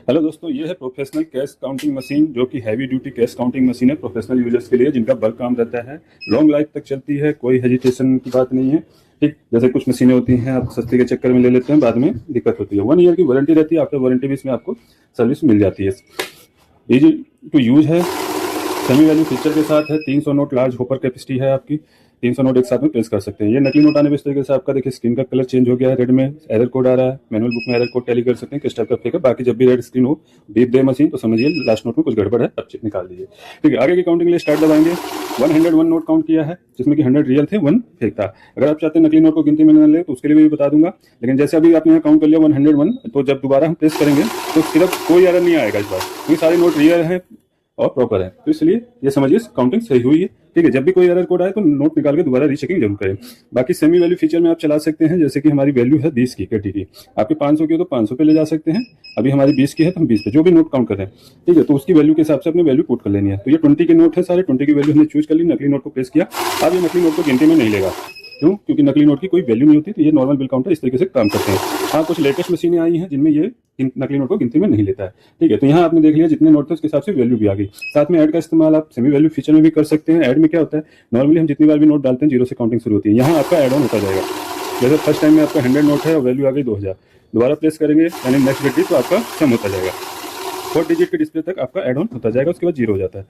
Hello दोस्तों, ये है प्रोफेशनल कैश काउंटिंग मशीन जो कि heavy duty cash counting machine है प्रोफेशनल यूजर्स के लिए, जिनका बल्क काम रहता है। लॉन्ग लाइफ तक चलती है, कोई हेजिटेशन की बात नहीं है। ठीक जैसे कुछ मशीनें होती हैं आप सस्ते के चक्कर में ले लेते हैं, बाद में दिक्कत होती है। 1 ईयर की वारंटी रहती है, आफ्टर वारंटी भी इसमें आपको सर्विस मिल जाती है। इजी टू यूज है, सेमी वैल्यू फीचर के साथ है। 300 नोट लार्ज होपर कैपेसिटी है आपकी, 300 नोट एक साथ में प्रेस कर सकते हैं। ये नकली नोट आने में इस तरीके से आपका देखिए स्क्रीन का कलर चेंज हो गया है, रेड में एरर कोड आ रहा है। मैनुअल बुक में एरर कोड टैली कर सकते हैं किस टाइप का फेक है। बाकी जब भी रेड स्क्रीन हो बीप दे मशीन तो समझिए लास्ट नोट में कुछ गड़बड़ है, अब निकाल दीजिए। ठीक है, आगे की काउंटिंग के लिए स्टार्ट दबाएंगे। 101 नोट काउंट किया है, जिसमें कि 100 रियल थे, 1 फेक था। अगर आप चाहते हैं नकली नोट को गिनती में न ले तो उसके लिए भी बता दूंगा, लेकिन जैसे अभी आपने यहाँ काउंट कर लिया 101, तो जब दोबारा हम प्रेस करेंगे तो सिर्फ कोई एरर नहीं आएगा इस बार, क्योंकि सारे नोट रियल हैं और प्रॉपर है। तो इसलिए ये समझिए काउंटिंग सही हुई है। ठीक है, जब भी कोई एरर कोड आए तो नोट निकाल के दोबारा रीचेकिंग जरूर करें। बाकी सेमी वैल्यू फीचर में आप चला सकते हैं, जैसे कि हमारी वैल्यू है 20 की केटी की, आपके 500 की हो तो 500 पे ले जा सकते हैं। अभी हमारी 20 की है तो हम 20 पे जो भी नोट काउंट कर रहे हैं, ठीक है, तो उसकी वैल्यू के हिसाब से अपनी वैल्यू पुट कर लेनी है। तो ये 20 के नोट है सारे, 20 की वैल्यू हमने चूज कर ली, नकली नोट को प्रेस किया। अब ये नकली नोट को गिनती में नहीं लेगा, क्यों? क्योंकि नकली नोट की कोई वैल्यू नहीं होती। तो ये नॉर्मल बिल काउंटर इस तरीके से काम करते हैं। हाँ, कुछ लेटेस्ट मशीनें आई हैं जिनमें ये नकली नोट को गिनती में नहीं लेता है। ठीक है, तो यहाँ आपने देख लिया जितने नोट थे उसके हिसाब से वैल्यू भी आ गई। साथ में ऐड का इस्तेमाल आप सेमी वैल्यू फीचर में भी कर सकते हैं। ऐड में क्या होता है, नॉर्मली हम जितनी बार भी नोट डालते हैं 0 से काउंटिंग शुरू होती है। यहाँ आपका ऐड ऑन होता जाएगा। जैसे फर्स्ट टाइम में आपका 100 नोट है और वैल्यू आ गई 2000, दोबारा प्रेस करेंगे यानी नेक्स्ट डिजिट तो आपका कम होता जाएगा। 4 डिजिट के डिस्प्ले तक आपका ऐड ऑन होता जाएगा, उसके बाद 0 हो जाता है।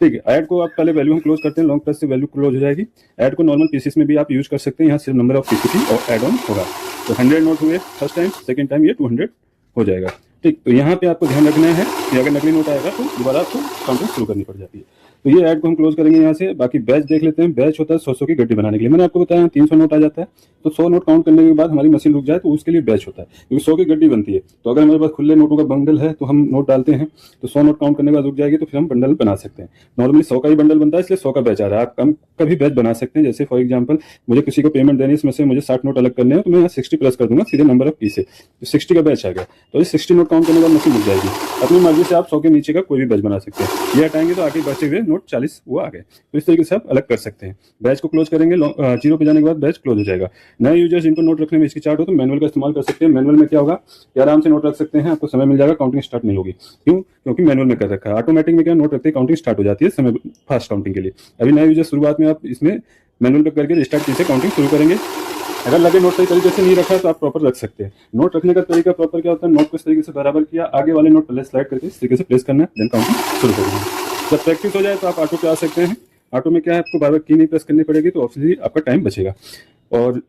ठीक है, ऐड को आप पहले वैल्यू हम क्लोज करते हैं, लॉन्ग प्रेस से वैल्यू क्लोज हो जाएगी। ऐड को नॉर्मल पीसीस में भी आप यूज कर सकते हैं, यहाँ सिर्फ नंबर ऑफ पीसीसी और ऐड ऑन होगा। तो 100 नोट हुए फर्स्ट टाइम, सेकंड टाइम ये 200 हो जाएगा। ठीक, तो यहाँ पे आपको ध्यान रखना है कि अगर नकली नोट आएगा तो दोबारा आपको काउंटिंग शुरू करनी पड़ जाती है। तो ये ऐड को हम क्लोज करेंगे यहाँ से। बाकी बैच देख लेते हैं। बैच होता है 100 की गड्डी बनाने के लिए। मैंने आपको बताया 300 नोट आ जाता है, तो 100 नोट काउंट करने के बाद हमारी मशीन रुक जाए तो उसके लिए बैच होता है, क्योंकि 100 की गड्डी बनती है। तो अगर हमारे पास खुले नोटों का बंडल है तो हम नोट डालते हैं, तो 100 नोट काउंट करने के बाद रुक जाएगी तो फिर हम बंडल बना सकते हैं। नॉर्मली 100 का ही बंडल बनता है, इसलिए 100 का बैच आ रहा है। आप कम का भी बैच बना सकते हैं। जैसे फॉर एग्जाम्पल मुझे किसी को पेमेंट देनी है, इसमें से मुझे 60 नोट अलग करने हैं, तो मैं यहाँ 60 प्लस कर दूंगा सीधे नंबर ऑफ पी से, तो 60 का बैच आ गया। तो इस 60 नोट काउंट करने के बाद मशीन रुक जाएगी। अपनी मर्जी से आप 100 के नीचे का कोई भी बैच बना सकते हैं। ये हटाएंगे तो आगे बचे हुए नोट 40 वो आ गए। तो इस तरीके से आप अलग कर सकते हैं। बैच को क्लोज करेंगे, 0 पे जाने के बाद बैच क्लोज हो जाएगा। नए यूजर्स जिनको नोट रखने में हिचकिचाहट हो तो मैनुअल का इस्तेमाल कर सकते हैं। मैनुअल में क्या होगा कि आराम से नोट रख सकते हैं, आपको समय मिल जाएगा, काउंटिंग स्टार्ट नहीं होगी। क्यों? क्योंकि मैनुअल में कर रखा है। ऑटोमेटिक में क्या नोट रखते हैं काउंटिंग स्टार्ट हो जाती है समय फास्ट काउंटिंग के लिए। अभी नए यूजर शुरुआत में आप इसमें मैनुअल पे करके रिस्टार्ट कीजिए, काउंटिंग शुरू करेंगे। अगर लगे नोट सही तरीके से नहीं रखा तो आप प्रॉपर रख सकते हैं। नोट रखने का तरीका प्रॉपर क्या होता है, नोट को इस तरीके से बराबर किया, आगे वाले नोट पहले स्लाइड करके इस तरीके से प्रेस करना है, देन काउंटिंग शुरू करेंगे। जब प्रैक्टिस हो जाए तो आप ऑटो पे आ सकते हैं। ऑटो में क्या है, आपको बार बार की नहीं प्रेस करनी पड़ेगी, तो ऑब्वियसली आपका टाइम बचेगा। और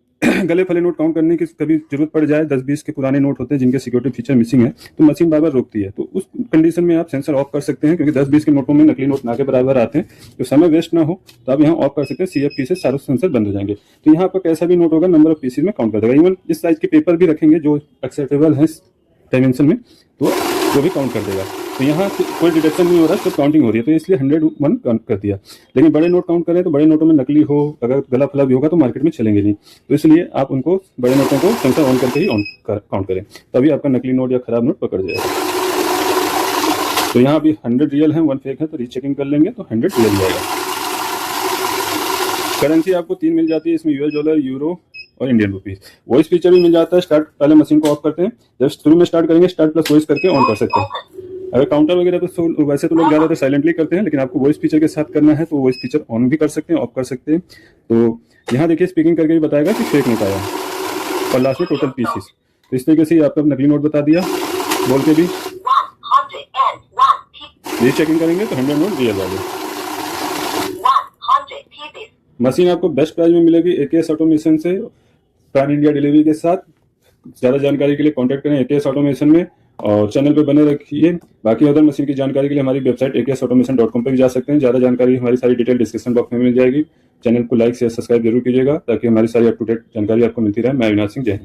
गले फले नोट काउंट करने की कभी जरूरत पड़ जाए, 10-20 के पुराने नोट होते हैं जिनके सिक्योरिटी फीचर मिसिंग है, तो मशीन बार बार रोकती है। तो उस कंडीशन में आप सेंसर ऑफ कर सकते हैं, क्योंकि 10-20 के नोटों में नकली नोट ना के बराबर आते हैं। तो समय वेस्ट ना हो तो आप यहाँ ऑफ कर सकते हैं। CF से सारे सेंसर बंद हो जाएंगे। तो यहाँ आपका कैसा भी नोट होगा नंबर ऑफ पीसीज में काउंट कर देगा। इवन इस साइज के पेपर भी रखेंगे जो एक्सेप्टेबल है डायमेंशन में, तो वो भी काउंट कर देगा। तो यहाँ कोई डिटेक्शन नहीं हो रहा, सिर्फ काउंटिंग हो रही है, तो इसलिए 101 काउंट कर दिया। लेकिन बड़े नोट काउंट करें तो बड़े नोटों में नकली हो, अगर गला फला भी होगा तो मार्केट में चलेंगे नहीं। तो इसलिए आप उनको बड़े नोटों को सेंसर ऑन करके ही काउंट करें, तभी आपका नकली नोट या खराब नोट पकड़ जाएगा। तो यहाँ अभी 100 रियल है, 1 फेक है, तो रीचेकिंग कर लेंगे तो 100 रियल आएगा। करेंसी आपको 3 मिल जाती है इसमें, $, यूरो और इंडियन रुपीज। वॉइस फीचर भी मिल जाता है। स्टार्ट पहले मशीन को ऑफ करते हैं, जब शुरू में स्टार्ट करेंगे स्टार्ट प्लस वॉइस करके ऑन कर सकते हैं। अगर काउंटर वगैरह तो वैसे तो लोग ज़्यादातर साइलेंटली करते हैं, लेकिन आपको वॉइस फीचर के साथ करना है तो वॉइस फीचर ऑन भी कर सकते हैं, ऑफ कर सकते हैं। तो यहाँ देखिए स्पीकिंग करके भी बताएगा कि फेक नोट आया और लास्ट में टोटल पीसीस। तो इस तरीके से आपका नकली नोट बता दिया बोल के भी। रीचेकिंग करेंगे तो 100 नोट रियल वाले। मशीन आपको बेस्ट प्राइस में मिलेगी AKS ऑटोमेशन से, पैन इंडिया डिलीवरी के साथ। ज़्यादा जानकारी के लिए कांटेक्ट करें AKS ऑटोमेशन में और चैनल पे बने रखिए। बाकी अदर मशीन की जानकारी के लिए हमारी वेबसाइट aksautomation.com पे भी जा सकते हैं। ज़्यादा जानकारी हमारी सारी डिटेल डिस्क्रिप्शन बॉक्स में मिल जाएगी। चैनल को लाइक शेयर सब्सक्राइब जरूर कीजिएगा, ताकि हमारी सारी अप टू डेट जानकारी आपको मिलती रहे। मैं अविनाश सिंह, जय हिंद।